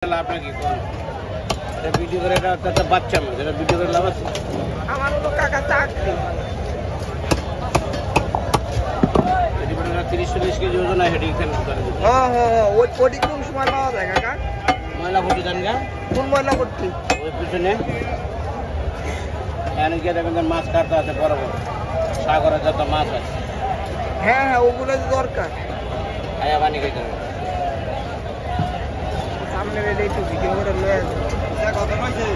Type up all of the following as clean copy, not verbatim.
লাভ নাকি কোন এটা ভিডিও করে এটা একটা বাচ্চা মাছ এটা ভিডিও করে লাভ আছে আমার হলো কাকা চাকরি এটি বড় 30-40 কেজি ওজন আছে এটি খেল করে দিতে ওই পটি কোন সময় পাওয়া যায় কাকা ময়লা পটি জান গা কোন ময়লা পটি ওই পিছনে এখানে গিয়ে দেখবেন মাছ কাটতে আছে বড় বড় সাগরে যত মাছ আছে হ্যাঁ হ্যাঁ ওগুলো দরকার আয়া বানি খাইতে সামনে রেডি একটু ভিডিও করে লয়ে আসবে এটা কত হইছে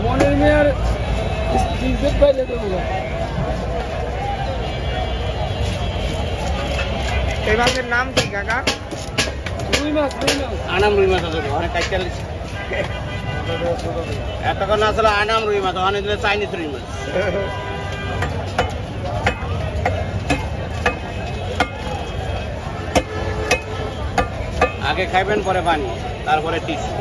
মনের মেয়ার ইজ্জত পাইলে দেবো এই মাছের নাম কি কাকা রুই মাছ আনাম রুই মাছ আছে অনেক কাইটাল এতক্ষণ আসলে আনাম রুই মাছ অনেক চাইনিজ রুই মাছ আগে খাইবেন পরে পানি তারপরে টিস্যু